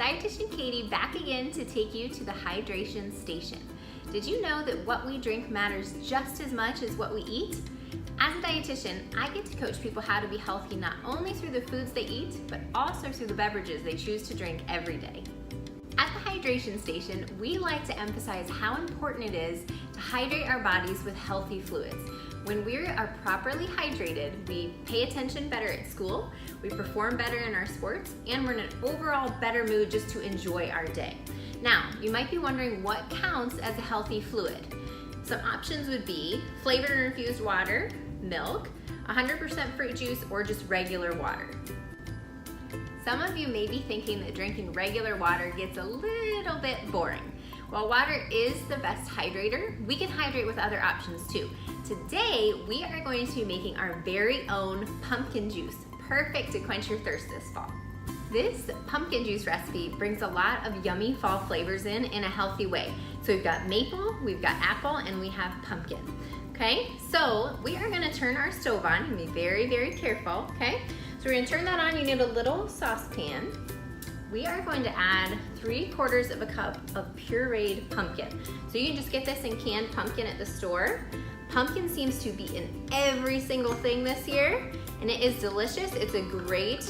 Dietitian Katie back again to take you to the hydration station. Did you know that what we drink matters just as much as what we eat? As a dietitian, I get to coach people how to be healthy not only through the foods they eat, but also through the beverages they choose to drink every day. At the hydration station, we like to emphasize how important it is to hydrate our bodies with healthy fluids. When we are properly hydrated, we pay attention better at school, we perform better in our sports, and we're in an overall better mood just to enjoy our day. Now, you might be wondering what counts as a healthy fluid. Some options would be flavored and infused water, milk, 100% fruit juice, or just regular water. Some of you may be thinking that drinking regular water gets a little bit boring. While water is the best hydrator, we can hydrate with other options too. Today, we are going to be making our very own pumpkin juice, perfect to quench your thirst this fall. This pumpkin juice recipe brings a lot of yummy fall flavors in a healthy way. So we've got maple, we've got apple, and we have pumpkin. Okay, so we are gonna turn our stove on and be very, very careful, okay? So we're gonna turn that on. You need a little saucepan. We are going to add 3/4 of a cup of pureed pumpkin. So you can just get this in canned pumpkin at the store. Pumpkin seems to be in every single thing this year, and it is delicious. It's a great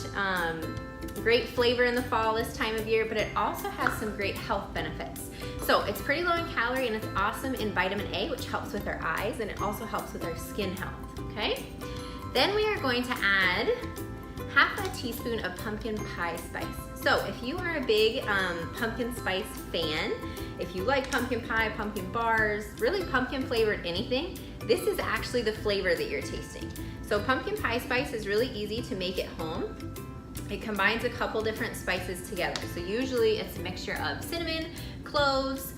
flavor in the fall this time of year, but it also has some great health benefits. So it's pretty low in calorie and it's awesome in vitamin A, which helps with our eyes, and it also helps with our skin health, okay? Then we are going to add 1/2 teaspoon of pumpkin pie spice. So if you are a big pumpkin spice fan, if you like pumpkin pie, pumpkin bars, really pumpkin flavored anything, this is actually the flavor that you're tasting. So pumpkin pie spice is really easy to make at home. It combines a couple different spices together. So usually it's a mixture of cinnamon, cloves,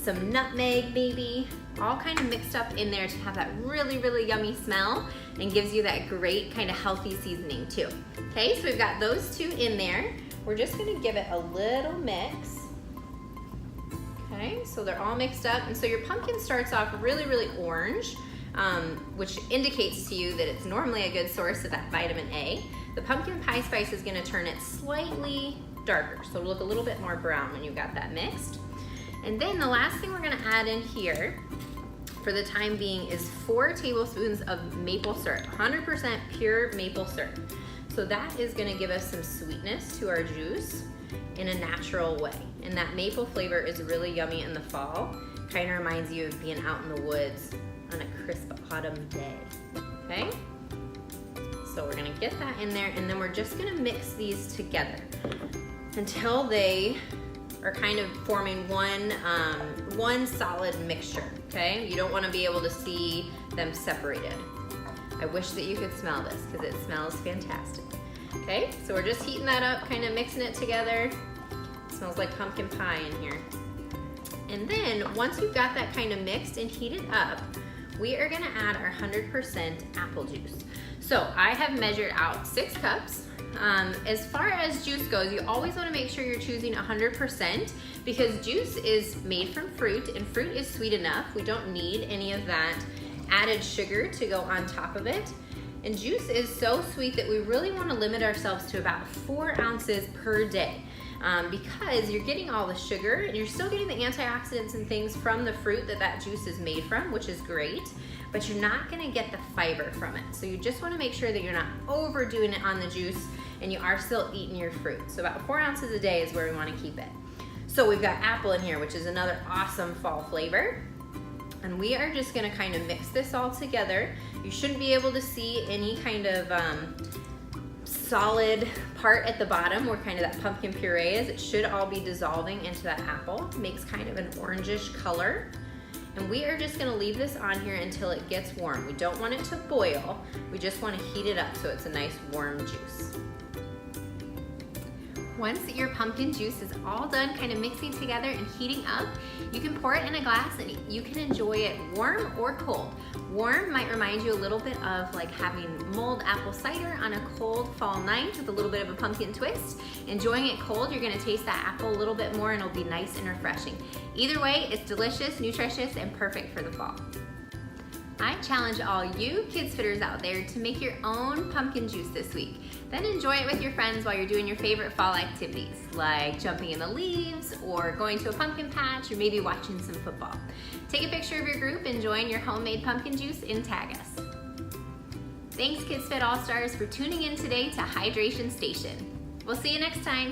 some nutmeg maybe, all kind of mixed up in there to have that really, really yummy smell and gives you that great kind of healthy seasoning too. Okay, so we've got those two in there. We're just gonna give it a little mix. Okay, so they're all mixed up. And so your pumpkin starts off really, really orange, which indicates to you that it's normally a good source of that vitamin A. The pumpkin pie spice is gonna turn it slightly darker, so it'll look a little bit more brown when you've got that mixed. And then the last thing we're gonna add in here for the time being is 4 tablespoons of maple syrup, 100% pure maple syrup. So that is gonna give us some sweetness to our juice in a natural way. And that maple flavor is really yummy in the fall. Kind of reminds you of being out in the woods on a crisp autumn day, okay? So we're gonna get that in there, and then we're just gonna mix these together until they are kind of forming one solid mixture, okay? You don't wanna be able to see them separated. I wish that you could smell this because it smells fantastic. Okay, so we're just heating that up, kind of mixing it together. It smells like pumpkin pie in here. And then once you've got that kind of mixed and heated up, we are gonna add our 100% apple juice. So I have measured out 6 cups. As far as juice goes, you always wanna make sure you're choosing 100% because juice is made from fruit and fruit is sweet enough. We don't need any of that added sugar to go on top of it. And juice is so sweet that we really wanna limit ourselves to about 4 ounces per day. Because you're getting all the sugar and you're still getting the antioxidants and things from the fruit that juice is made from, which is great, but you're not gonna get the fiber from it. So you just wanna make sure that you're not overdoing it on the juice and you are still eating your fruit. So about 4 ounces a day is where we wanna keep it. So we've got apple in here, which is another awesome fall flavor. And we are just gonna kind of mix this all together. You shouldn't be able to see any kind of solid part at the bottom where kind of that pumpkin puree is. It should all be dissolving into that apple. It makes kind of an orangish color. And we are just gonna leave this on here until it gets warm. We don't want it to boil. We just wanna heat it up so it's a nice warm juice. Once your pumpkin juice is all done kind of mixing together and heating up, you can pour it in a glass and you can enjoy it warm or cold. Warm might remind you a little bit of like having mulled apple cider on a cold fall night with a little bit of a pumpkin twist. Enjoying it cold, you're gonna taste that apple a little bit more and it'll be nice and refreshing. Either way, it's delicious, nutritious, and perfect for the fall. I challenge all you Kids Fitters out there to make your own pumpkin juice this week. Then enjoy it with your friends while you're doing your favorite fall activities, like jumping in the leaves, or going to a pumpkin patch, or maybe watching some football. Take a picture of your group enjoying your homemade pumpkin juice and tag us. Thanks, Kids Fit All-Stars, for tuning in today to Hydration Station. We'll see you next time.